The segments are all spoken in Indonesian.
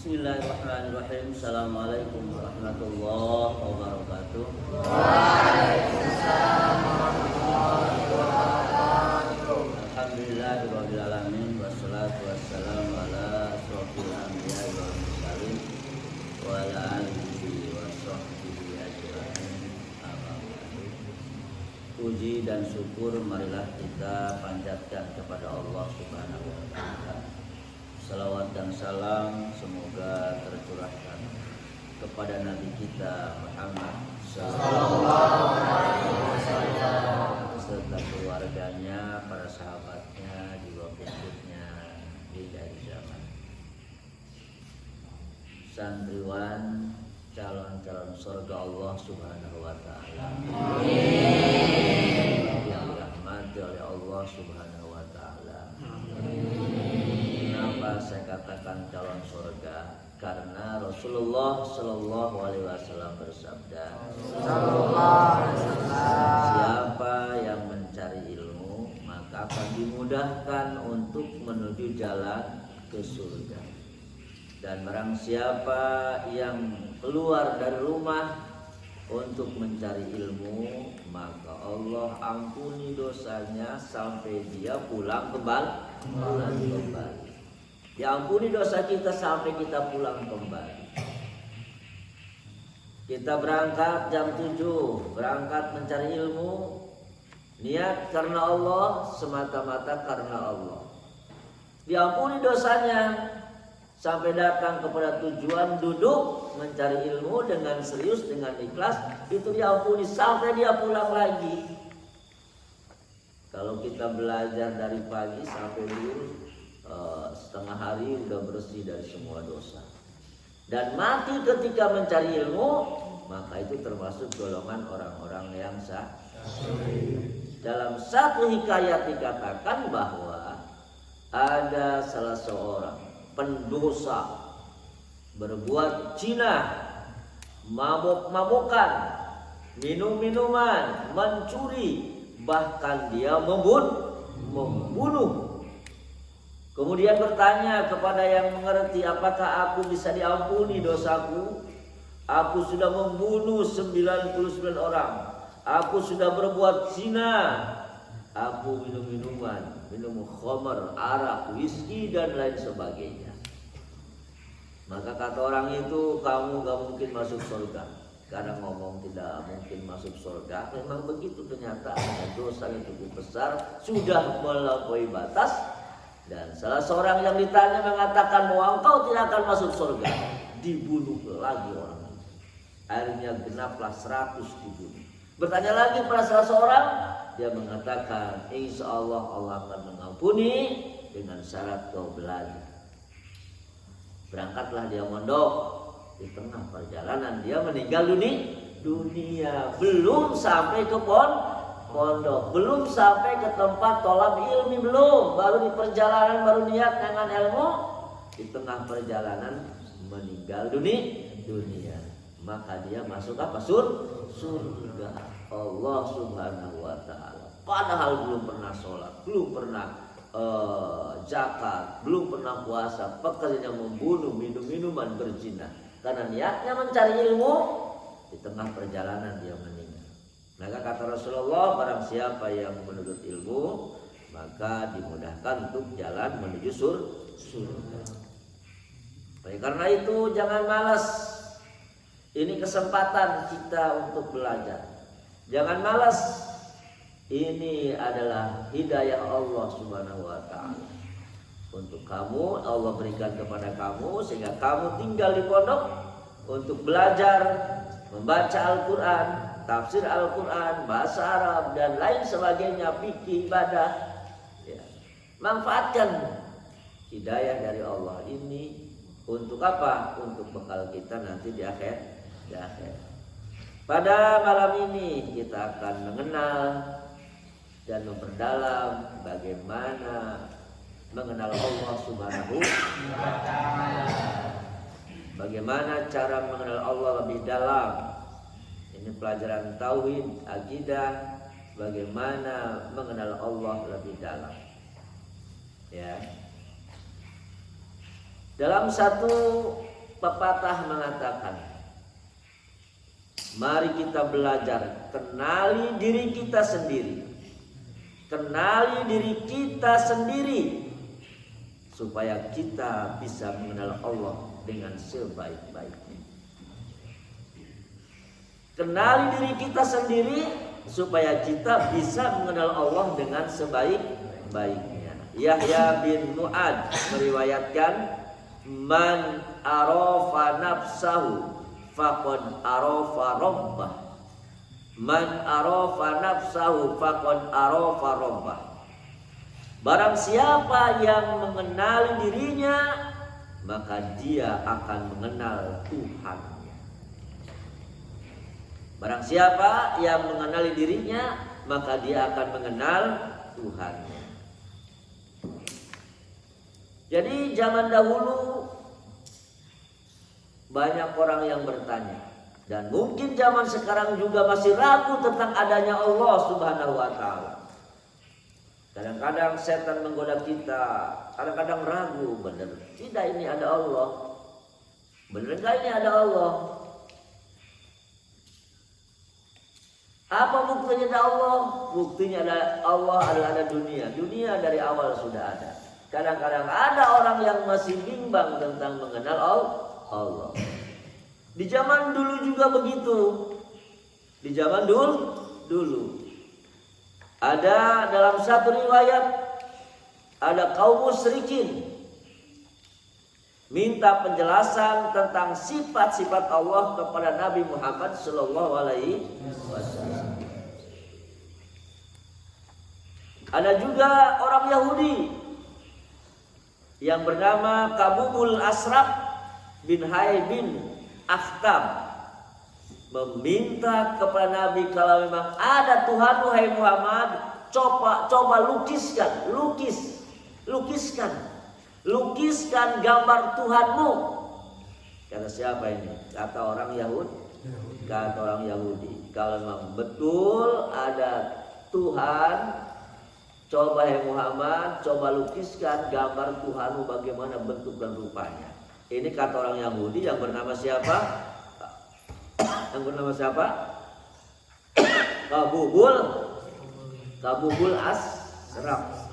Bismillahirrahmanirrahim. Assalamualaikum warahmatullahi wabarakatuh. Waalaikumsalam warahmatullahi wabarakatuh. Alhamdulillahirabbil alamin wassalatu wassalamu ala asyrofil anbiya'i wal mursalin wa ala alihi washabbihi ajmain. Amma ba'du. Puji dan syukur marilah kita panjatkan kepada Allah Subhanahu wa taala. Salawat dan salam semoga tercurahkan kepada Nabi kita Muhammad sallallahu alaihi wasallam serta keluarganya, para sahabatnya, juga pengikutnya di akhir zaman. Santriwan calon-calon surga Allah Subhanahu wa taala. Amin. Yang dirahmati oleh Allah Subhanahu wa taala. Kenapa saya katakan calon surga? Karena Rasulullah Shallallahu Alaihi Wasallam bersabda, siapa yang mencari ilmu maka akan dimudahkan untuk menuju jalan ke surga. Dan barang siapa yang keluar dari rumah untuk mencari ilmu, maka Allah ampuni dosanya sampai dia pulang kembali. Diampuni dosa kita sampai kita pulang kembali. Kita berangkat jam 7, berangkat mencari ilmu, niat karena Allah, semata-mata karena Allah. Diampuni dosanya sampai datang kepada tujuan, duduk mencari ilmu dengan serius, dengan ikhlas, itu diampuni sampai dia pulang lagi. Kalau kita belajar dari pagi sampai dulu, setengah hari udah bersih dari semua dosa. Dan mati ketika mencari ilmu, maka itu termasuk golongan orang-orang yang sah. Dalam satu hikayat dikatakan bahwa ada salah seorang pendosa berbuat zina, mabuk-mabukan, minum-minuman, mencuri, bahkan dia membunuh. Kemudian bertanya kepada yang mengerti, apakah aku bisa diampuni dosaku? Aku sudah membunuh 99 orang. Aku sudah berbuat zina. Aku minum minuman, minum khamar, arak, whisky dan lain sebagainya. Maka kata orang itu, kamu gak mungkin masuk surga. Karena ngomong tidak mungkin masuk surga, memang begitu kenyataannya. Dosa yang cukup besar, sudah melampaui batas. Dan salah seorang yang ditanya mengatakan bahwa engkau tidak akan masuk surga. Dibunuh lagi orang itu. Akhirnya genaplah 100 dibunuh. Bertanya lagi pada salah seorang, dia mengatakan, insya Allah Allah akan mengampuni dengan syarat kau belajar. Berangkatlah dia mondok. Di tengah perjalanan dia meninggal dunia. Belum sampai ke pondok, belum sampai ke tempat tolab ilmi, belum. Baru di perjalanan, baru niat dengan ilmu. Di tengah perjalanan meninggal dunia. Maka dia masuk apa? Surga Allah Subhanahu wa taala. Padahal belum pernah sholat, belum pernah zakat, belum pernah puasa, pekerjaannya membunuh, minum-minuman, berzina. Karena niatnya mencari ilmu, di tengah perjalanan dia meninggal. Maka kata Rasulullah, barang siapa yang menuntut ilmu, maka dimudahkan untuk jalan menuju surga. Oleh karena itu jangan malas. Ini kesempatan kita untuk belajar. Jangan malas. Ini adalah hidayah Allah Subhanahu wa taala. Untuk kamu, Allah berikan kepada kamu sehingga kamu tinggal di pondok untuk belajar, membaca Al-Quran, tafsir Al-Quran, bahasa Arab dan lain sebagainya, fikih, ibadah. Ya. Manfaatkan hidayah dari Allah ini untuk apa? Untuk bekal kita nanti di akhir. Pada malam ini kita akan mengenal dan memperdalam bagaimana mengenal Allah Subhanahu wa taala. Bagaimana cara mengenal Allah lebih dalam. Ini pelajaran tauhid, akidah, bagaimana mengenal Allah lebih dalam. Ya. Dalam satu pepatah mengatakan, mari kita belajar kenali diri kita sendiri. Kenali diri kita sendiri supaya kita bisa mengenal Allah dengan sebaik-baiknya. Kenali diri kita sendiri supaya kita bisa mengenal Allah dengan sebaik-baiknya. Yahya bin Mu'ad meriwayatkan, man arafa nafsahu faqad arafa rabbah. Man arafa nafsahu faqad arafa rabbah. Barang siapa yang mengenali dirinya, maka dia akan mengenal Tuhannya. Barang siapa yang mengenali dirinya, maka dia akan mengenal Tuhannya. Jadi zaman dahulu banyak orang yang bertanya, dan mungkin zaman sekarang juga masih ragu tentang adanya Allah Subhanahu wa taala. Kadang-kadang setan menggoda kita, kadang-kadang ragu, benar tidak ini ada Allah? Benar enggak ini ada Allah? Apa buktinya ada Allah? Buktinya ada Allah adalah ada dunia. Dunia dari awal sudah ada. Kadang-kadang ada orang yang masih bimbang tentang mengenal Allah. Di zaman dulu juga begitu. Di zaman dulu. Ada dalam satu riwayat, ada kaum musyrikin minta penjelasan tentang sifat-sifat Allah kepada Nabi Muhammad sallallahu alaihi wasallam. Ada juga orang Yahudi yang bernama Kabubul Asraf bin Hai bin Akhtab meminta kepada Nabi, kalau memang ada Tuhan, wahai Muhammad, coba lukiskan gambar Tuhanmu. Kata siapa ini? Kata orang Yahudi. Kalau memang betul ada Tuhan, coba wahai Muhammad, coba lukiskan gambar Tuhanmu bagaimana bentuk dan rupanya. Ini kata orang Yahudi yang bernama siapa? Kabubul Asraf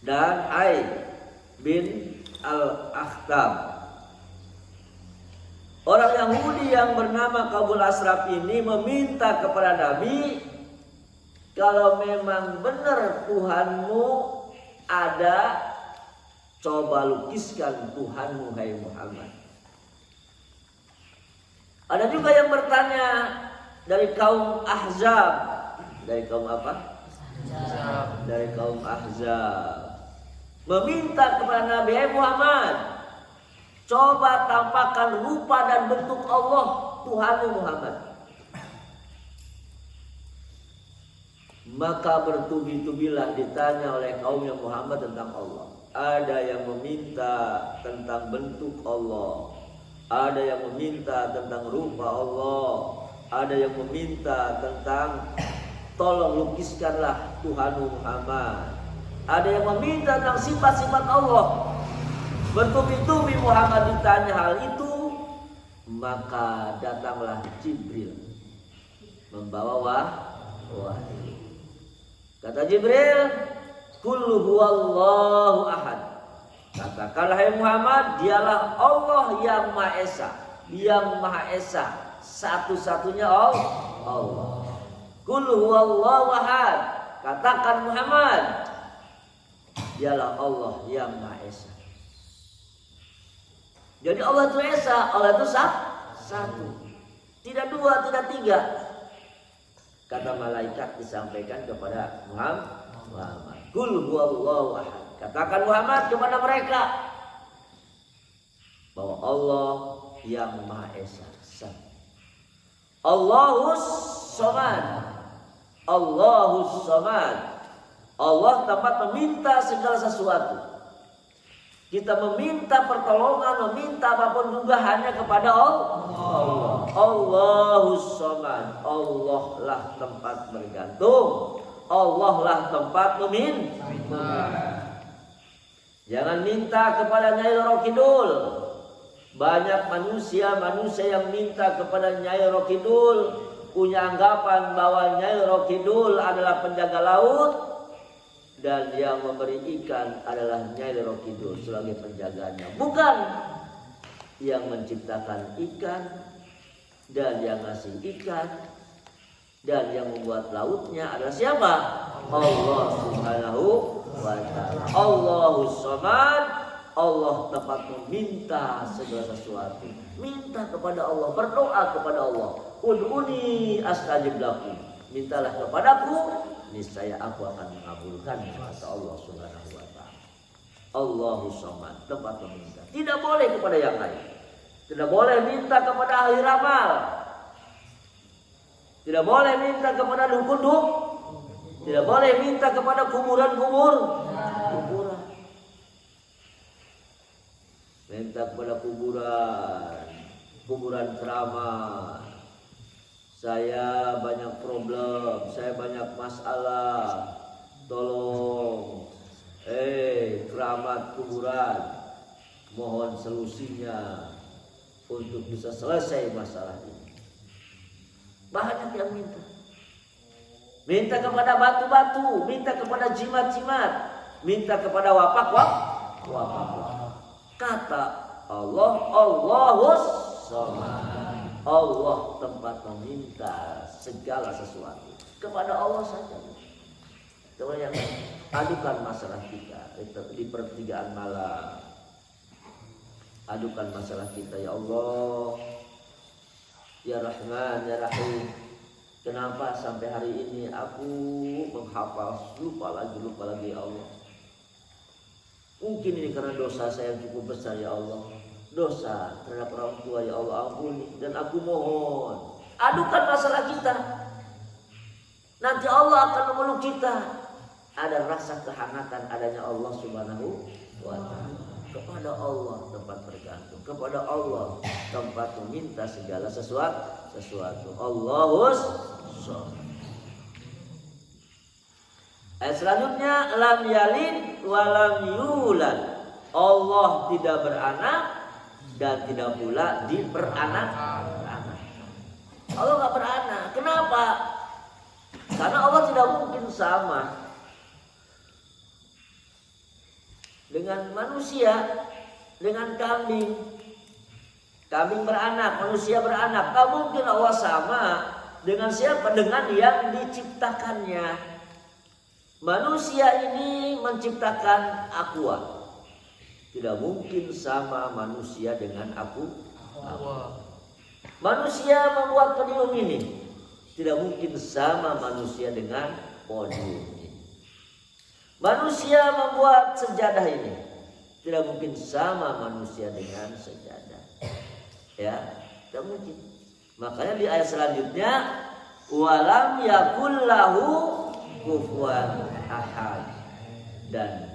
dan Hai bin Al-Akhtab. Orang Yahudi yang bernama Kabul Asraf ini meminta kepada Nabi, kalau memang benar Tuhanmu ada, coba lukiskan Tuhanmu, hai Muhammad. Ada juga yang bertanya dari kaum Ahzab. Dari kaum apa? Dari kaum Ahzab. Meminta kepada Nabi Muhammad, coba tampakkan rupa dan bentuk Allah Tuhanmu Muhammad. Maka bertubi-tubilah ditanya oleh kaumnya Muhammad tentang Allah. Ada yang meminta tentang bentuk Allah, ada yang meminta tentang rupa Allah, ada yang meminta tentang tolong lukiskanlah Tuhanmu Muhammad, ada yang meminta tentang sifat-sifat Allah. Bertubi-tubi Muhammad ditanya hal itu, maka datanglah Jibril membawa wahyu. Kata Jibril, Qul huwallahu ahad. Katakanlah hai Muhammad, dialah Allah yang Maha Esa. Yang Maha Esa, satu-satunya Allah. Qul huwallahu ahad. Katakan Muhammad, dialah Allah yang Maha Esa. Jadi Allah itu Esa, Allah itu satu. Tidak dua, tidak tiga. Kata malaikat disampaikan kepada Muhammad. Qul huwallahu ahad. Katakan Muhammad kepada mereka bahwa Allah yang Maha Esa. Allahus Samad. Allahus Samad. Allah tempat meminta segala sesuatu. Kita meminta pertolongan, meminta apapun juga hanya kepada Allah. Allahus Samad. Allah lah tempat bergantung. Allah lah tempat meminta. Jangan minta kepada Nyai Roro Kidul. Banyak manusia yang minta kepada Nyai Rokidul, punya anggapan bahwa Nyai Rokidul adalah penjaga laut dan yang memberi ikan adalah Nyai Rokidul sebagai penjaganya. Bukan, yang menciptakan ikan dan yang ngasih ikan dan yang membuat lautnya adalah siapa? Allah Subhanahu wa ta'ala. Allahus Samad. Allah tempat meminta segala sesuatu. Minta kepada Allah, berdoa kepada Allah. Ud'uni astajib lakum. Mintalah kepadaku, niscaya aku akan mengabulkannya, kata Allah Subhanahu wa ta'ala. Allahus Samad, tempat meminta. Tidak boleh kepada yang lain. Tidak boleh minta kepada ahli ramal. Tidak boleh minta kepada dukun. Tidak boleh minta kepada kuburan. Minta kepada kuburan keramat. Saya banyak problem, saya banyak masalah. Tolong, keramat kuburan, mohon solusinya untuk bisa selesai masalah ini. Banyak yang minta. Minta kepada batu-batu, minta kepada jimat-jimat, minta kepada wapak. Kata Allah, Allahus Samad. Allah tempat meminta segala sesuatu kepada Allah saja. Coba yang adukan masalah kita di pertigaan malam. Adukan masalah kita, ya Allah, ya Rahman, ya Rahim. Kenapa sampai hari ini aku menghafal lupa lagi ya Allah. Mungkin ini karena dosa saya yang cukup besar ya Allah. Dosa terhadap orang tua ya Allah, ampuni. Dan aku mohon, adukan masalah kita. Nanti Allah akan memeluk kita. Ada rasa kehangatan adanya Allah Subhanahu wa ta'ala. Kepada Allah tempat bergantung, kepada Allah tempat meminta segala sesuatu. Allahus Samad. Ayat selanjutnya, lam yalid wa lam yulad. Allah tidak beranak dan tidak pula diperanak. Allah nggak beranak. Kenapa? Karena Allah tidak mungkin sama dengan manusia, dengan kambing. Kambing beranak, manusia beranak. Tak mungkin Allah sama dengan siapa? Dengan yang diciptakannya. Manusia ini menciptakan aqua. Tidak mungkin sama manusia dengan aqua. Manusia membuat podium ini. Tidak mungkin sama manusia dengan podium ini. Manusia membuat sejadah ini. Tidak mungkin sama manusia dengan sejadah. Ya, tidak mungkin. Makanya di ayat selanjutnya, walam yakul lahu kufuwan ahad, dan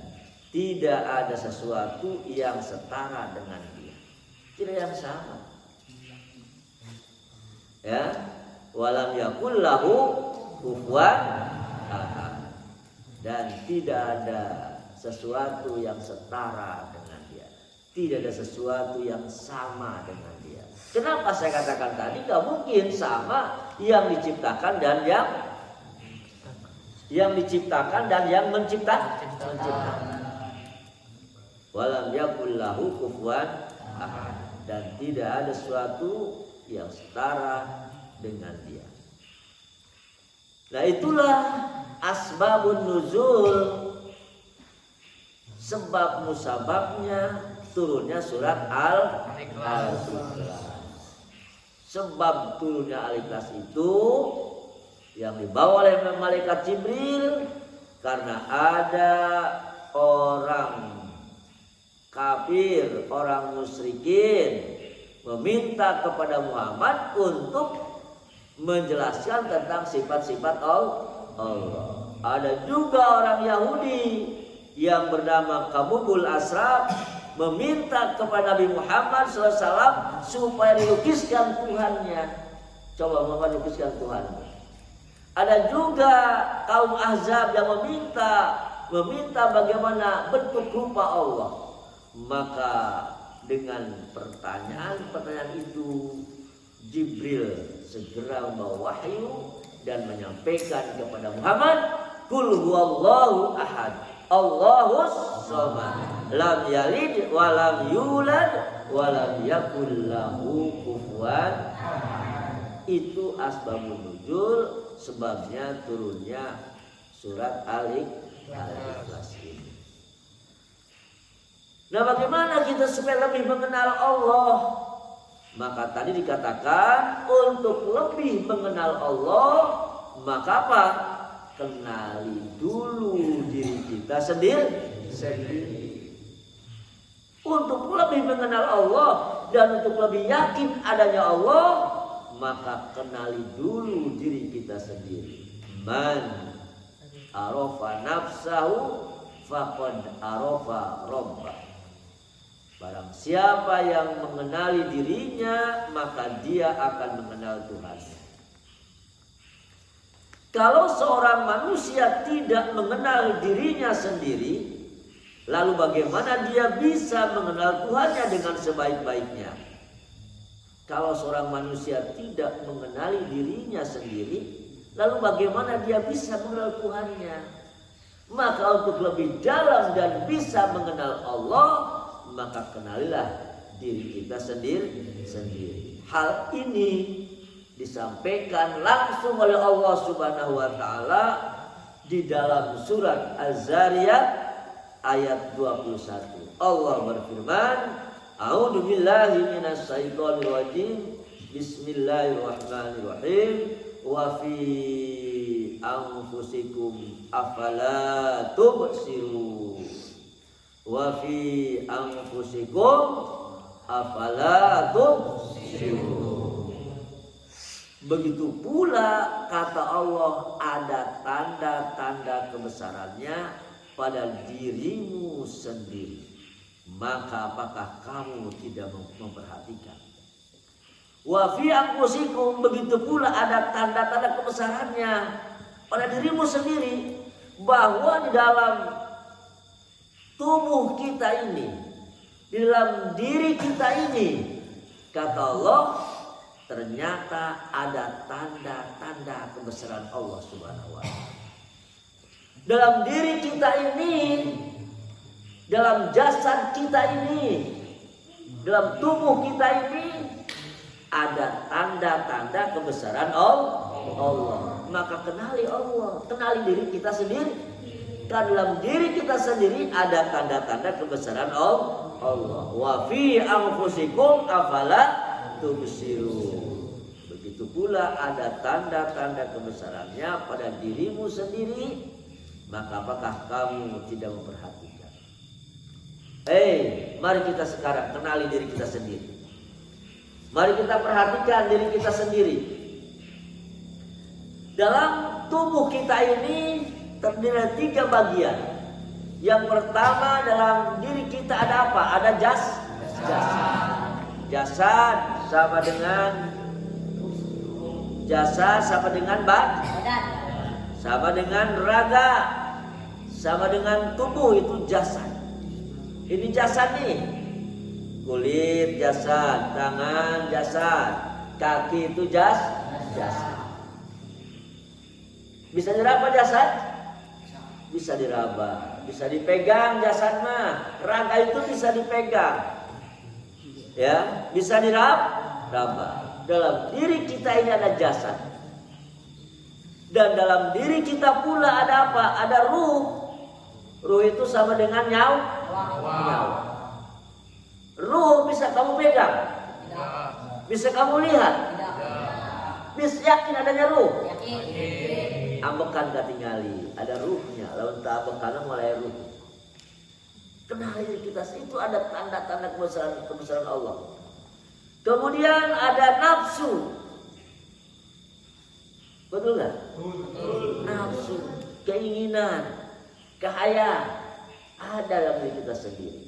tidak ada sesuatu yang setara dengan dia, tidak yang sama. Ya, walam yakul lahu kufuwan ahad, dan tidak ada sesuatu yang setara dengan dia, tidak ada sesuatu yang sama dengan dia. Kenapa saya katakan tadi gak mungkin sama yang diciptakan dan yang menciptakan. Walam yakul lahu kufuwan ahad, dan tidak ada sesuatu yang setara dengan dia. Nah, itulah asbabun nuzul, sebab musababnya turunnya surat Al-Ikhlas. Sebab turunnya Al-Ikhlas itu yang dibawa oleh malaikat Jibril karena ada orang kafir, orang musyrikin meminta kepada Muhammad untuk menjelaskan tentang sifat-sifat Allah. Ada juga orang Yahudi yang bernama Kabubul Asraf meminta kepada Nabi Muhammad SAW supaya dilukiskan Tuhannya. Coba Muhammad lukiskan Tuhan. Ada juga kaum Ahzab yang meminta bagaimana bentuk rupa Allah. Maka dengan pertanyaan-pertanyaan itu, Jibril segera membawa wahyu dan menyampaikan kepada Muhammad, Qul huwallahu ahad, Allahus samad, lam yalid wa lam yulad wa lam yakul lahu kufuwan. Itu asbabun nuzul, sebabnya turunnya surat Al-Ikhlas ini. Nah, bagaimana kita supaya lebih mengenal Allah? Maka tadi dikatakan untuk lebih mengenal Allah, maka apa? Kenali dulu diri kita sendiri. Untuk lebih mengenal Allah dan untuk lebih yakin adanya Allah, maka kenali dulu diri kita sendiri. Man arafa nafsahu faqad arafa rabbah. Barang siapa yang mengenali dirinya, maka dia akan mengenal Tuhan. Kalau seorang manusia tidak mengenal dirinya sendiri, lalu bagaimana dia bisa mengenal Tuhannya dengan sebaik-baiknya? Kalau seorang manusia tidak mengenali dirinya sendiri, lalu bagaimana dia bisa mengenal Tuhannya? Maka untuk lebih dalam dan bisa mengenal Allah, maka kenalilah diri kita sendiri. Hal ini disampaikan langsung oleh Allah Subhanahu wa taala di dalam surat Az-Zariyat ayat 21. Allah berfirman, A'udzu billahi minasy syaithanir rajim. Bismillahirrahmanirrahim. Wa fi anfusikum afala tubsirun. Wa fi anfusikum afala tubsirun. Begitu pula kata Allah, ada tanda-tanda kebesarannya pada dirimu sendiri. Maka apakah kamu tidak memperhatikan? Wa fi anfusikum, begitu pula ada tanda-tanda kebesarannya pada dirimu sendiri, bahwa di dalam tubuh kita ini, di dalam diri kita ini, kata Allah, ternyata ada tanda-tanda kebesaran Allah Subhanahu wa taala. Dalam diri kita ini, dalam jasad kita ini, dalam tubuh kita ini, ada tanda-tanda kebesaran Allah. Maka kenali Allah, kenali diri kita sendiri. Dan dalam diri kita sendiri ada tanda-tanda kebesaran Allah. Wa fi anfusikum afala tubsirun. Begitu pula ada tanda-tanda kebesarannya pada dirimu sendiri, maka apakah kamu tidak memperhatikan? Mari kita sekarang kenali diri kita sendiri. Mari kita perhatikan diri kita sendiri. Dalam tubuh kita ini terdiri dari 3 bagian. Yang pertama, dalam diri kita ada apa? Ada jasad. Jasad sama dengan badan, sama dengan raga, sama dengan tubuh, itu jasad. Ini jasad nih. Kulit jasad, tangan jasad, kaki itu jasad. Bisa diraba jasad? Bisa diraba, bisa dipegang jasad mah. Raga itu bisa dipegang. Ya, bisa diraba. Dalam diri kita ini ada jasad. Dan dalam diri kita pula ada apa? Ada ruh. Ruh itu sama dengan nyawa. Ruh bisa kamu pegang? Bisa kamu lihat? Bisa yakin adanya ruh? Ambekan gak tinggali, ada ruhnya. Lalu tak ambekan mulai ruh. Kenali diri kita, itu ada tanda-tanda kebesaran Allah. Kemudian ada nafsu. Betul gak? Nafsu, keinginan, kehayaan ada dalam diri kita sendiri.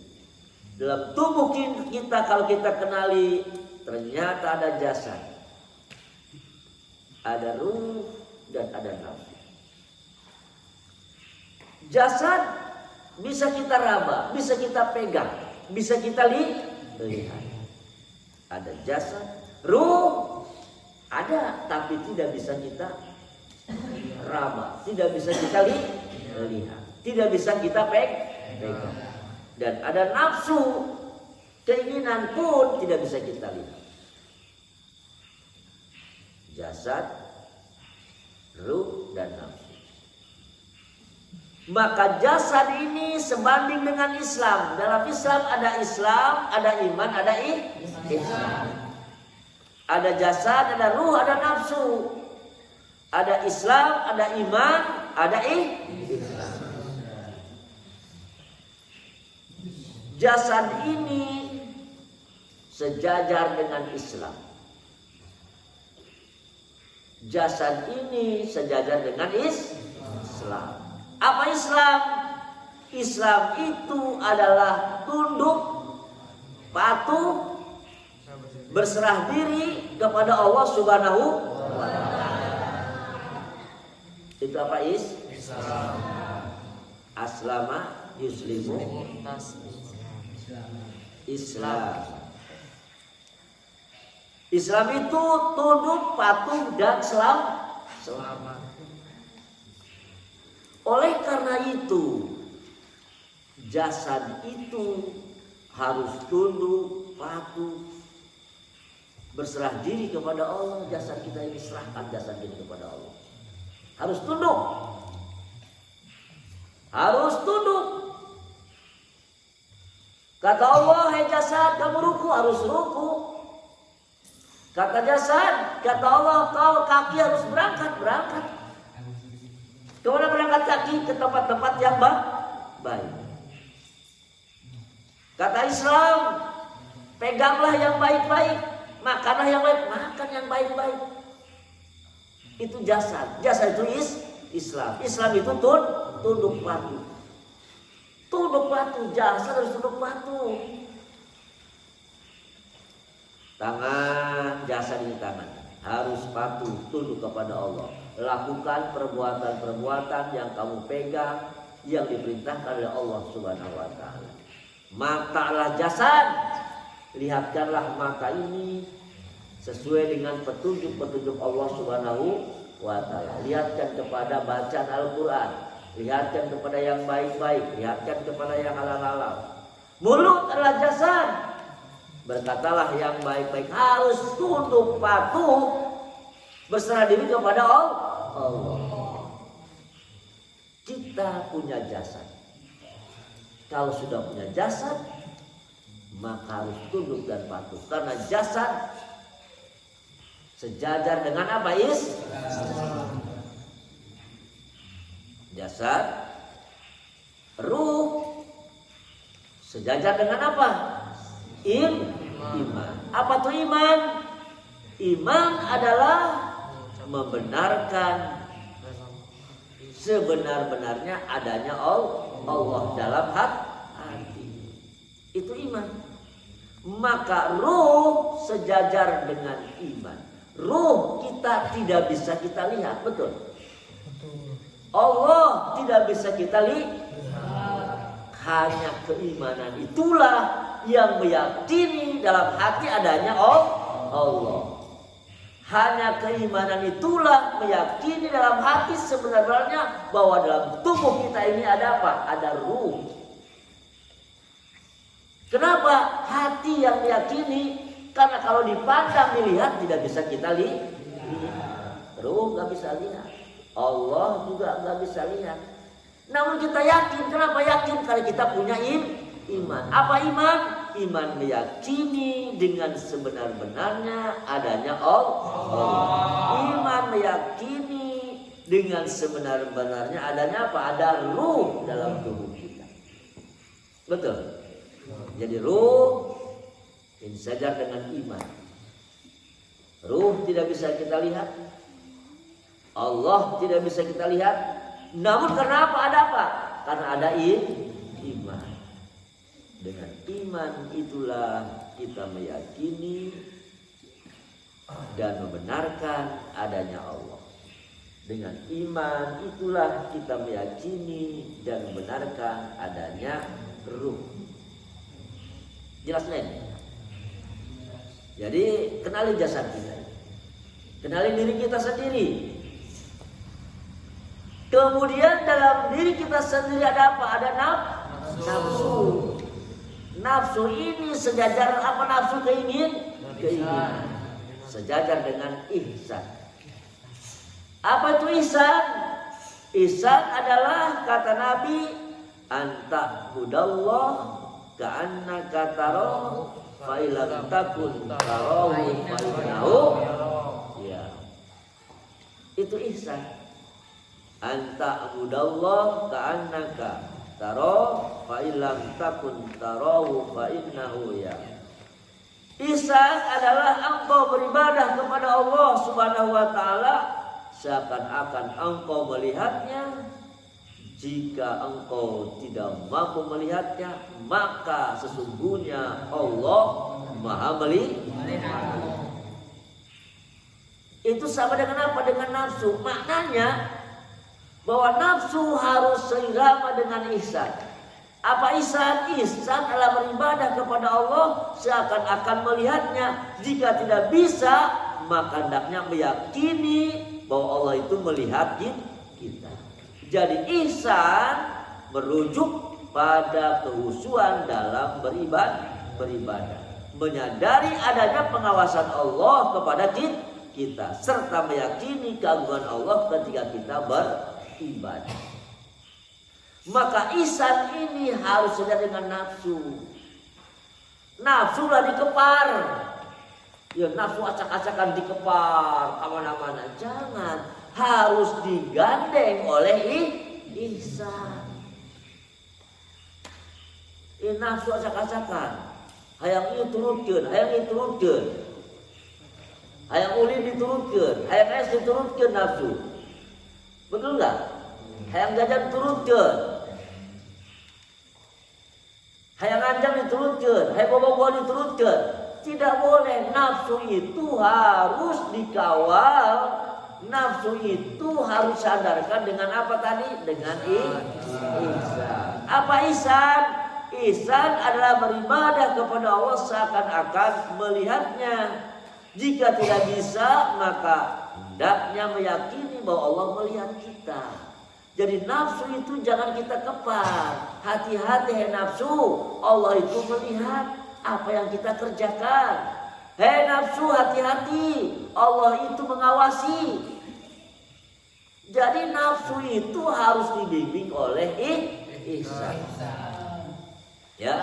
Dalam tubuh kita, kalau kita kenali, ternyata ada jasad, ada ruh, dan ada nafsu. Jasad bisa kita raba, bisa kita pegang, bisa kita lihat. Ada jasad, ruh ada, tapi tidak bisa kita raba, tidak bisa kita lihat, tidak bisa kita pegang. Dan ada nafsu, keinginan pun tidak bisa kita lihat. Jasad, ruh, dan nafsu. Maka jasad ini sebanding dengan Islam. Dalam Islam, ada iman, ada Islam. Ada jasad, ada ruh, ada nafsu. Ada Islam, ada iman, ada Islam. Jasad ini sejajar dengan Islam. Jasad ini sejajar dengan Islam. Apa Islam? Islam itu adalah tunduk, patuh, berserah diri kepada Allah Subhanahu wa Ta'ala. Itu apa Islam? Aslama yuslimu Islam. Islam itu tunduk, patuh, dan selamat. Oleh karena itu, jasad itu harus tunduk, patuh, berserah diri kepada Allah. Jasad kita ini, serahkan jasad ini kepada Allah. Harus tunduk. Harus tunduk. Kata Allah, hai jasad, kamu ruku, harus ruku. Kata jasad, kata Allah, kau kaki harus berangkat. Kemana berangkat kaki? Ke tempat-tempat yang baik. Kata Islam, peganglah yang baik-baik, makanlah yang baik, makan yang baik-baik. Itu jasad. Jasad itu Islam. Islam itu tunduk patuh. Tunduk patuh, jasad harus tunduk patuh. Tangan, jasad ini tangan, harus patuh, tunduk kepada Allah. Lakukan perbuatan-perbuatan yang kamu pegang, yang diperintahkan oleh Allah Subhanahu wa Ta'ala. Matalah jasad, lihatkanlah mata ini sesuai dengan petunjuk-petunjuk Allah Subhanahu wa Ta'ala. Lihatkan kepada bacaan Al-Quran, lihatkan kepada yang baik-baik, lihatkan kepada yang halal-halal. Mulut adalah jasad, berkatalah yang baik-baik, harus tunduk patuh, berserah diri kepada Allah. Kita punya jasad. Kalau sudah punya jasad, maka harus tunduk dan patuh. Karena jasad sejajar dengan apa? Jasad, ruh sejajar dengan apa? Iman. Apa tuh iman? Iman adalah membenarkan sebenar-benarnya adanya Allah dalam hati. Itu iman. Maka ruh sejajar dengan iman. Ruh kita tidak bisa kita lihat, betul? Allah tidak bisa kita lihat. Hanya keimanan itulah yang meyakini dalam hati adanya Allah. Hanya keimanan itulah meyakini dalam hati sebenarnya bahwa dalam tubuh kita ini ada apa? Ada ruh. Kenapa? Hati yang meyakini. Karena kalau dipandang, dilihat, tidak bisa kita lihat. Ruh gak bisa lihat. Allah juga gak bisa lihat. Namun kita yakin. Kenapa yakin? Karena kita punya iman. Apa iman? Iman meyakini dengan sebenar-benarnya adanya Allah. Iman meyakini dengan sebenar-benarnya adanya apa? Ada ruh dalam tubuh kita. Betul? Jadi ruh ini sejajar dengan iman. Ruh tidak bisa kita lihat. Allah tidak bisa kita lihat. Namun karena apa? Ada apa? Karena ada iman. Dengan iman itulah kita meyakini dan membenarkan adanya Allah. Dengan iman itulah kita meyakini dan membenarkan adanya ruh. Jelas lain? Jadi kenali jasad kita, kenali diri kita sendiri. Kemudian dalam diri kita sendiri ada apa? Ada nafsu. Nafsu ini sejajar apa nafsu keinginan? Sejajar dengan ihsan. Apa itu ihsan? Ihsan adalah kata Nabi, anta budallah ka'annaka tarahu fa illam takun tarahu fa innahu. Ya. Itu ihsan. Anta budallah ka'annaka tarahu fa illam takun tarahu fa innahu ya. Ihsan adalah engkau beribadah kepada Allah Subhanahu wa taala seakan-akan engkau melihatnya. Jika engkau tidak mampu melihatnya, maka sesungguhnya Allah Maha melihat. Itu sama dengan apa? Dengan nafsu. Maknanya bahwa nafsu harus seirama dengan ihsan. Apa ihsan? Ihsan adalah beribadah kepada Allah seakan-akan melihatnya. Jika tidak bisa, maka hendaknya meyakini bahwa Allah itu melihat kita. Jadi ihsan merujuk pada kehusuan dalam beribadah. Menyadari adanya pengawasan Allah kepada kita serta meyakini keagungan Allah ketika kita beribadah. Maka ihsan ini harus sejajar dengan nafsu. Nafsu lah dikepar. Ya nafsu acak-acakan dikepar kemana-mana. Jangan, harus digandeng oleh ihsan. Ini nafsu acak-acakan. Hayang ieu turutkeun, hayang ieu turutkeun. Hayang ulin diturutkeun, hayang es diturutkeun nafsu. Betul enggak? Hayang jajan diturutkeun. Hayang anjang diturutkeun, hayang bobo-bobo diturutkeun. Tidak boleh, nafsu itu harus dikawal. Nafsu itu harus sadarkan dengan apa tadi? Dengan ihsan. Apa ihsan? Ihsan adalah beribadah kepada Allah seakan-akan melihatnya. Jika tidak bisa, maka hendaknya meyakini bahwa Allah melihat kita. Jadi nafsu itu jangan kita kepar. Hati-hati hei nafsu, Allah itu melihat apa yang kita kerjakan. Hei nafsu, hati-hati, Allah itu mengawasi. Jadi nafsu itu harus dibimbing oleh ihsan. Ya,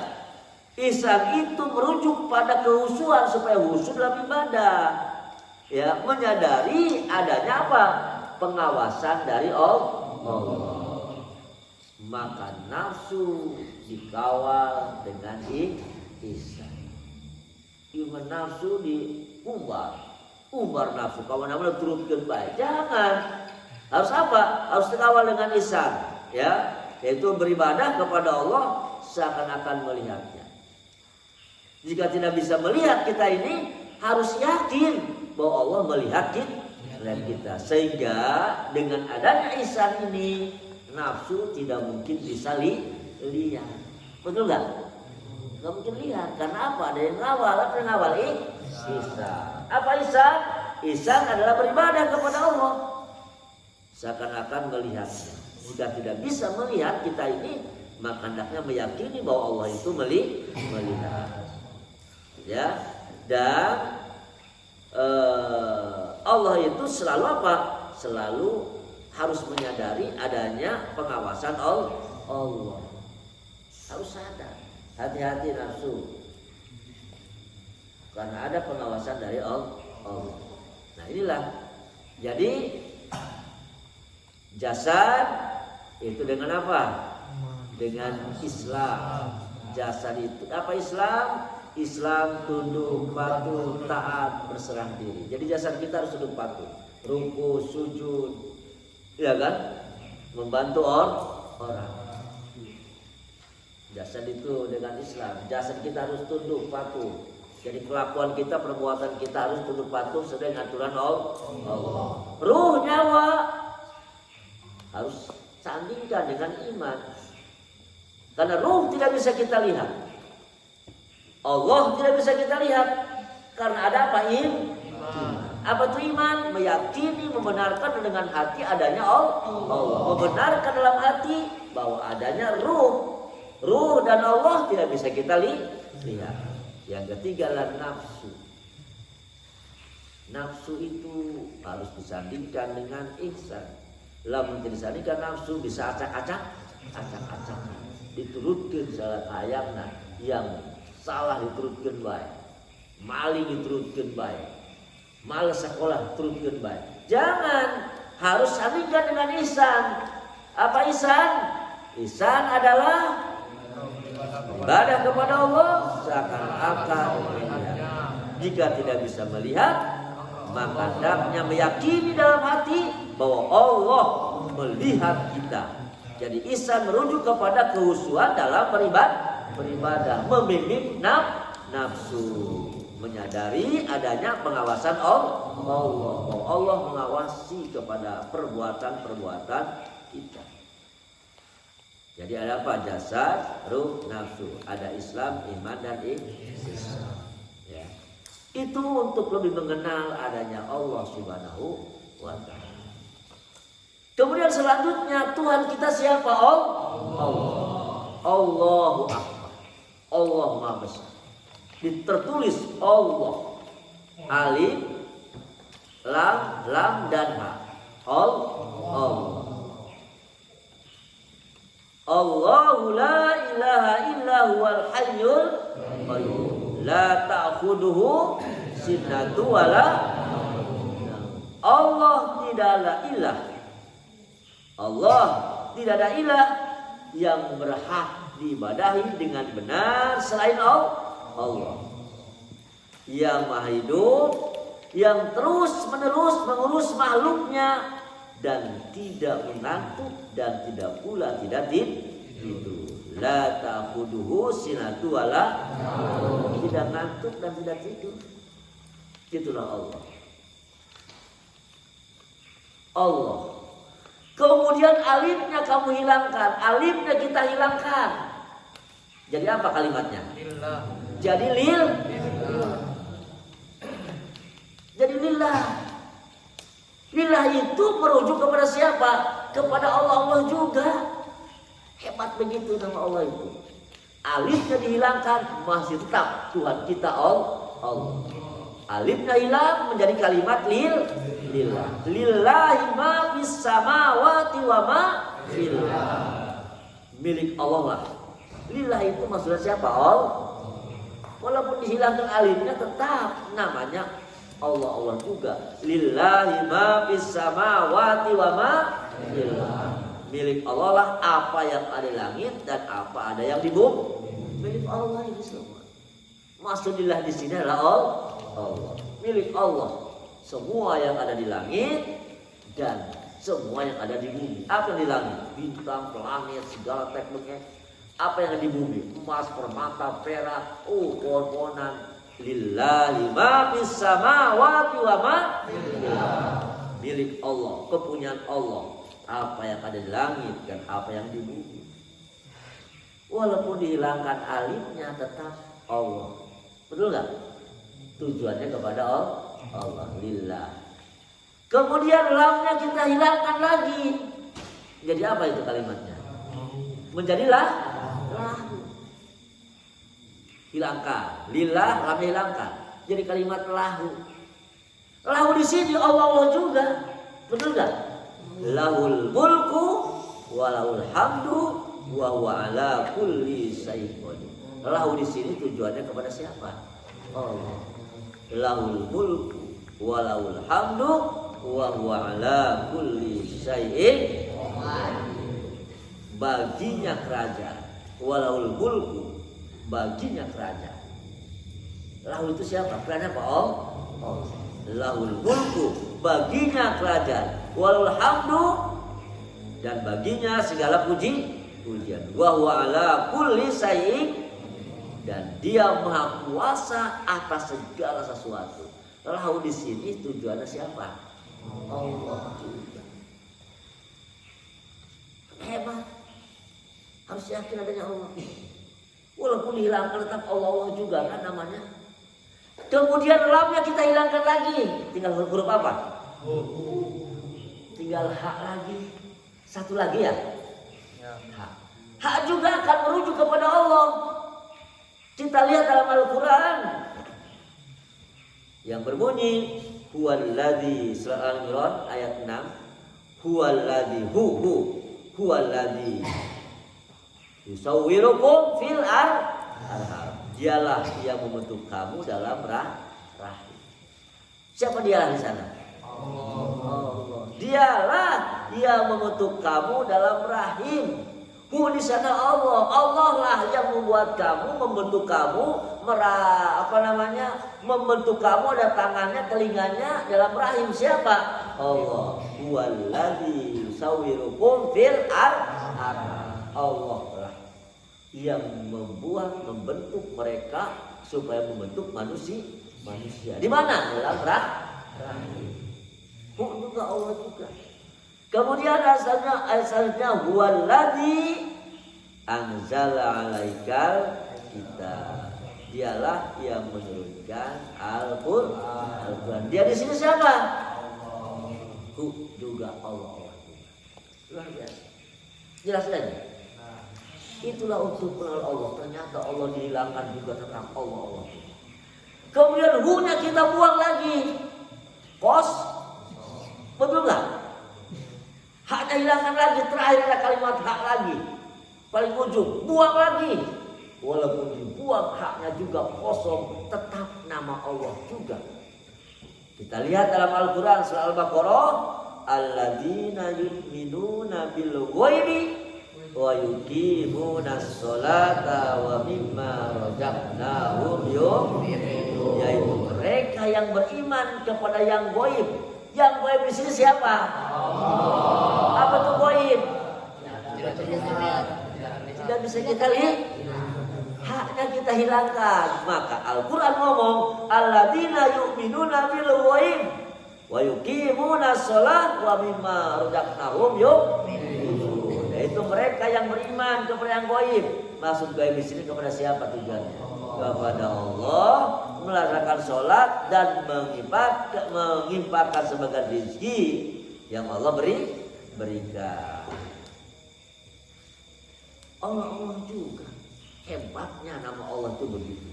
ihsan itu merujuk pada kehusuan supaya khusyuk dalam ibadah. Ya, menyadari adanya apa? Pengawasan dari Allah. Maka nafsu dikawal dengan ihsan. Iman nafsu umbar nafsu kawan-kawan turutkeun bae. Jangan. Harus apa? Harus dikawal dengan ihsan, ya, yaitu beribadah kepada Allah seakan-akan melihatnya. Jika tidak bisa melihat kita ini, harus yakin bahwa Allah melihat kita. Sehingga dengan adanya ihsan ini, nafsu tidak mungkin bisa lihat. Betul nggak? Nggak mungkin lihat. Karena apa? Ada yang ngawal. Apa yang ngawal? Ihsan. Apa ihsan? Ihsan adalah beribadah kepada Allah seakan-akan melihatnya. Jika tidak bisa melihat kita ini, maka hendaknya meyakini bahwa Allah itu melihat. Ya, dan Allah itu selalu apa? Selalu harus menyadari adanya pengawasan Allah. Harus sadar. Hati-hati nafsu. Karena ada pengawasan dari Allah. Nah inilah. Jadi jasad itu dengan apa? Dengan Islam. Jasad itu apa Islam? Islam tunduk, patuh, taat, berserah diri. Jadi jasad kita harus tunduk patuh, ruku, sujud, ya kan? Membantu orang. Jasad itu dengan Islam. Jasad kita harus tunduk patuh. Jadi kelakuan kita, perbuatan kita harus tunduk patuh sesuai dengan aturan Allah. Ruh, nyawa harus sandingkan dengan iman. Karena ruh tidak bisa kita lihat, Allah tidak bisa kita lihat. Karena ada apa? Iman. Apa itu iman? Meyakini, membenarkan dengan hati adanya Allah. Membenarkan dalam hati bahwa adanya ruh. Ruh dan Allah tidak bisa kita lihat. Yang ketiga adalah nafsu. Nafsu itu harus disandingkan dengan ihsan. Lamun disandingkan nafsu bisa acak-acak, diturutkan salah hayangna, yang salah diturutkan baik, maling diturutkan baik, malas sekolah turutkan baik. Jangan, harus sandingkan dengan ihsan. Apa ihsan? Ihsan adalah ibadah kepada Allah seakan-akan melihat. Jika tidak bisa melihat, maka hendaknya meyakini dalam hati bahwa Allah melihat kita. Jadi ihsan merujuk kepada kehusuan dalam beribadah, membimbing nafsu, menyadari adanya pengawasan Allah, bahwa Allah mengawasi kepada perbuatan-perbuatan kita. Jadi ada apa? Jasad, ruh, nafsu. Ada Islam, iman, dan ihsan. Ya. Itu untuk lebih mengenal adanya Allah Subhanahu wa ta'ala. Kemudian selanjutnya Tuhan kita siapa? Allah. Allahu Akbar. Allah Maha Besar. Tertulis Allah. Alif, lam dan ha. Allah. Allahu la ilaha illa huwal hayyul qayyum. La ta'khuduhu sinatu wala. Allah tidaklah ilah. Allah tidak ada ilah yang berhak diibadahi dengan benar selain Allah. Yang maha hidup, yang terus menerus mengurus makhluknya dan tidak mengantuk dan tidak pula tidak tidur. La ta'khuduhu sinatu wala, tidak ngantuk dan tidak tidur. Itulah Allah. Allah. Kemudian alifnya kamu hilangkan, alifnya kita hilangkan. Jadi apa kalimatnya? Lillah. Jadi Jadi lillah. Lillah itu merujuk kepada siapa? Kepada Allah juga. Hebat begitu nama Allah itu. Alifnya dihilangkan, masih tetap Tuhan kita Allah. Alifnya hilang menjadi kalimat lillah. Lillahi ma fis samawati wa ma fil ardh. Milik Allah lah. Lillah itu maksudnya siapa? Allah. Walaupun dihilangkan alifnya tetap namanya Allah juga. Lillahi ma fis samawati wa ma fil ardh. Milik Allah lah apa yang ada di langit dan apa ada yang di bumi. Milik Allah ini semua. Maksudillah di sini adalah Allah. Milik Allah. Semua yang ada di langit dan semua yang ada di bumi. Apa yang di langit? Bintang, planet, segala tekniknya. Apa yang ada di bumi? Emas, permata, perak, pohon-pohonan. Lillahi ma fis samawati wa ma fil ardh. Milik Allah, kepunyaan Allah. Apa yang ada di langit dan apa yang di bumi. Walaupun dihilangkan alifnya tetap Allah. Betul nggak? Tujuannya kepada Allah. Lillah. Kemudian lamnya kita hilangkan lagi. Jadi apa itu kalimatnya? Menjadilah lahu. Hilangkan. Lillah, lamnya hilangkan. Jadi kalimat lahu. Lahu di sini Allah juga. Betul nggak? Lahul mulku walahul hamdu wa huwa ala kulli syai'in qadir. Lahu di sini tujuannya kepada siapa? Allah. Lahul mulku walahul hamdu wa huwa ala kulli syai'in qadir. Baginya kerajaan. Walahul mulku, baginya kerajaan. Lahu itu siapa? Kerajaan apa? Allah. Lahul mulku, baginya kerajaan. Walahul hamdu, dan baginya segala pujian. Wa huwa ala kulli syai'in, dan dia maha kuasa atas segala sesuatu. Lahu di sini tujuannya siapa? Allah juga. Hebat. Harus yakin adanya Allah. Walaupun dihilangkan tetap Allah juga kan namanya. Kemudian lamnya kita hilangkan lagi. Tinggal huruf apa? Tinggal hak lagi. Satu lagi ya? Hak. Hak juga akan merujuk kepada Allah. Kita lihat dalam Al-Quran yang berbunyi huwaladzi, surah Al-Imran ayat 6, huwaladzi huwaladzi yusawwirukum fil arham. Dialah yang membentuk kamu dalam rahim. Siapa dialah di sana? Allah. Dialah yang membentuk kamu dalam rahim. Di sana Allah. Allah lah yang membuat kamu, membentuk kamu, membentuk kamu, ada tangannya, telinganya dalam rahim. Siapa? Allah. Huwaladzi yusawwirukum fil arham. Allah lah yang membentuk mereka supaya membentuk manusia. Di mana? Dalam rahim. Juga Allah juga. Kemudian asalnya huwaladzi anzala 'alaikal kitab. Dialah yang menurunkan Al-Qur'an. Dia di sini siapa? Juga Allah. Luar biasa. Jelas lagi. Itulah untuk mengenal Allah. Ternyata Allah dihilangkan juga tentang Allah. Kemudian hu-nya kita buang lagi. Kos. Betul nggak? Haknya hilangkan lagi. Terakhir ada kalimat hak lagi. Paling ujung. Buang lagi. Walaupun dibuang haknya juga kosong. Tetap nama Allah juga. Kita lihat dalam Al-Quran surah Al-Baqarah. Alladzina yu'minuna bil ghaibi wa yuqimunas sholata wa mimma razaqnahum yunfiqun. Yaitu mereka yang beriman kepada yang gaib. Yang gaib di sini siapa? Allah. Apa itu gaib? Tidak bisa kita lihat. Haknya kita hilangkan. Maka Al-Quran ngomong alladzina yu'minuna bil ghaib wa yuqimunas shalah wa mimma razaqnahum yunfiqun. Yaitu mereka yang beriman kepada yang gaib. Maksud gaib di sini kepada siapa tujuannya? Kepada Allah, melaksanakan sholat dan mengimpakkan sebagian rezeki yang Allah berikan. Allah juga hebatnya nama Allah itu begitu.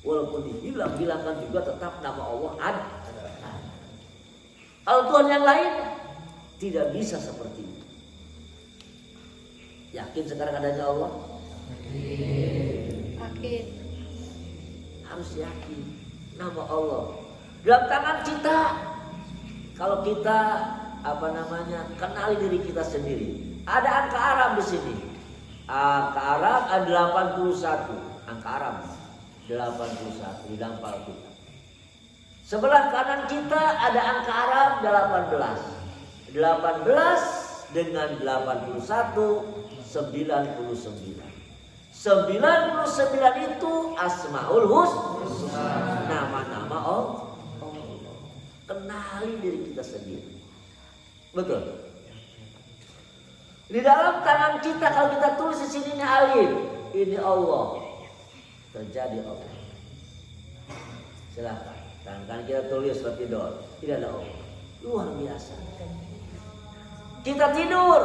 Walaupun hilangkan juga tetap nama Allah ada. Kalau Tuhan yang lain tidak bisa seperti itu. Yakin sekarang adanya Allah? Yakin. Harus yakin nama Allah dalam tangan kita. Kalau kita kenali diri kita sendiri. Ada angka Arab di sini. Angka Arab ada 81. Angka Arab 81 di dalam kita. Sebelah kanan kita ada angka Arab 18. 18 dengan 81 99. 99 itu Asmaul Husna, nama-nama Allah. Kenali diri kita sendiri. Betul. Di dalam tangan kita kalau kita tulis di sini ini alif, ini Allah. Terjadi Allah. Silakan. Tangan kita tulis Rabbidor. Tidak ada Allah. Luar biasa. Kita tidur,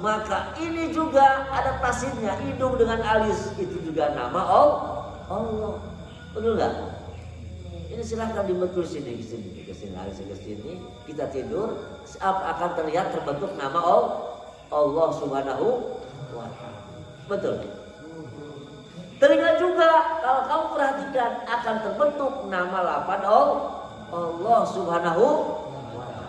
maka ini juga ada pasirnya, hidung dengan alis, itu juga nama Allah. Betul nggak? Ini silahkan dibetul ke sini, alis ke sini. Kita tidur, akan terlihat terbentuk nama Allah Subhanahu wa Ta'ala. Betul. Telinga juga, kalau kamu perhatikan, akan terbentuk nama lapan Allah Subhanahu wa Ta'ala.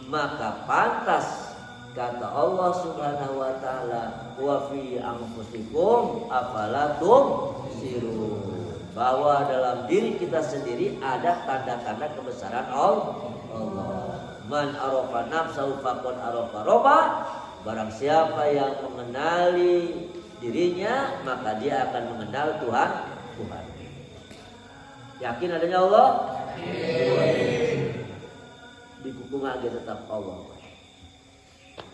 Maka pantas kata Allah Subhanahu wa Ta'ala, wa fi anfusikum afala tubsirun, bahwa dalam diri kita sendiri ada tanda-tanda kebesaran Allah. Man arafa nafsahu faqad arafa rabbah. Barang siapa yang mengenali dirinya, maka dia akan mengenal Tuhan. Yakin adanya Allah? Di hukum aja tetap Allah.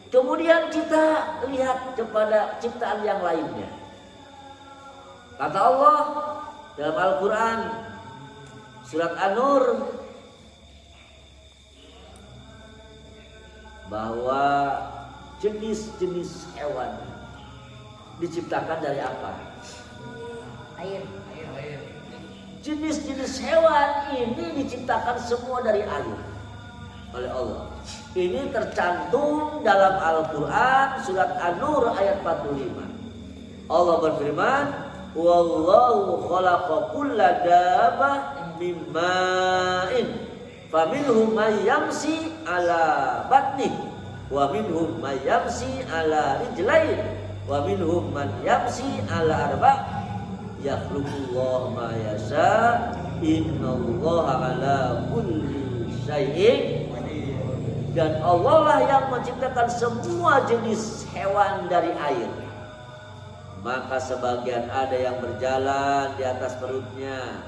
Kemudian kita lihat kepada ciptaan yang lainnya. Kata Allah, dalam Al-Quran surat An-Nur bahwa jenis-jenis hewan diciptakan dari apa? Air. Jenis-jenis hewan ini diciptakan semua dari air oleh Allah. Ini tercantum dalam Al-Quran surat An-Nur ayat 45. Allah berfirman, wallahu khalaqa kulla dabbah min ma'in faminhum man yamshi ala batnih wa minhum man yamshi ala rijlain wa minhum man yamshi ala arba' yakhluqullahu ma yasha innallaha ala kulli syai'in qadir. Dan Allah lah yang menciptakan semua jenis hewan dari air. Maka sebagian ada yang berjalan di atas perutnya,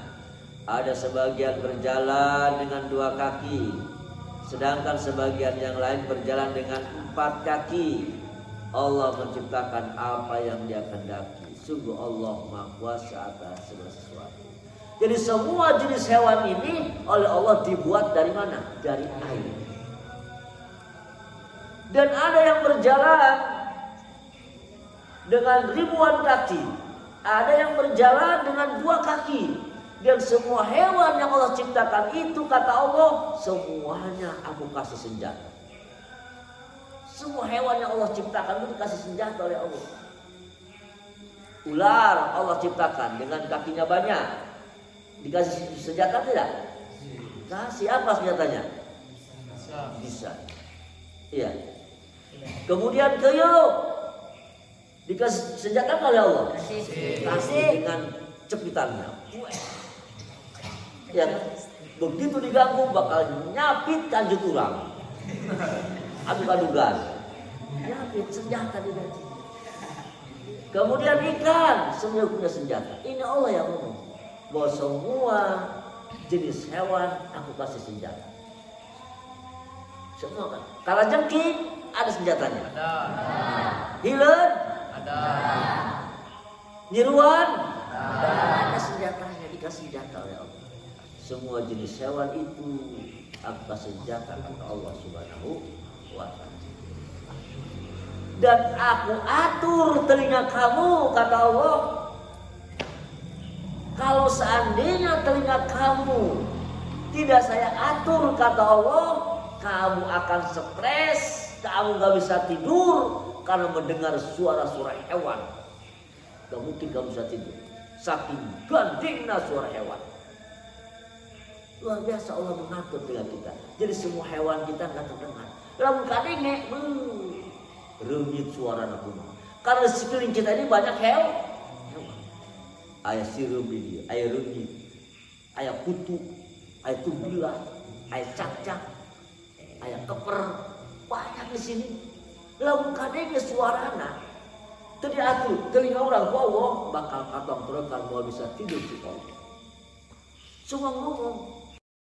ada sebagian berjalan dengan 2 kaki, sedangkan sebagian yang lain berjalan dengan 4 kaki. Allah menciptakan apa yang Dia kehendaki. Sungguh Allah Maha Kuasa atas segala sesuatu. Jadi semua jenis hewan ini oleh Allah dibuat dari mana? Dari air. Dan ada yang berjalan dengan ribuan kaki, ada yang berjalan dengan 2 kaki. Dan semua hewan yang Allah ciptakan itu kata Allah, semuanya aku kasih senjata. Semua hewan yang Allah ciptakan itu dikasih senjata oleh Allah. Ular Allah ciptakan dengan kakinya banyak, dikasih senjata tidak? Kasih apa senjatanya? Bisa. Iya. Kemudian keyok dikasih senjata oleh Allah. Kasih dengan cepitannya. Ya, begitu diganggu bakal nyapit kanjut urang. Aduk-adukan. Nyapit senjata dikasih. Kemudian ikan semua punya senjata. Ini Allah yang ngomong bahwa semua jenis hewan aku kasih senjata. Semua kan. Kalajengking ada senjatanya. Ada. Hileud Ada. Nyiruan ada senjatanya, dikasih senjata oleh Allah. Semua jenis hewan itu aku kasih senjata kata Allah Subhanahu wa ta'ala. Dan aku atur telinga kamu kata Allah. Kalau seandainya telinga kamu tidak saya atur kata Allah, kamu akan stres, kamu gak bisa tidur karena mendengar suara-suara hewan. Gak mungkin kamu bisa tidur, saking gandengnya suara hewan. Luar biasa Allah mengatur telinga kita. Jadi semua hewan kita gak terdengar. Lamun kadenge reungit suara naku. Karena sekeliling kita ini banyak hewan. Aya sirum di dia, aya reungit, aya kutu, aya tubilah, aya cacak, aya keper, banyak di sini. Lamun kadenge suarana teu diatur telinga urang ku Allah bakal katong terekan moal bisa tidur di Allah. Semua ngomong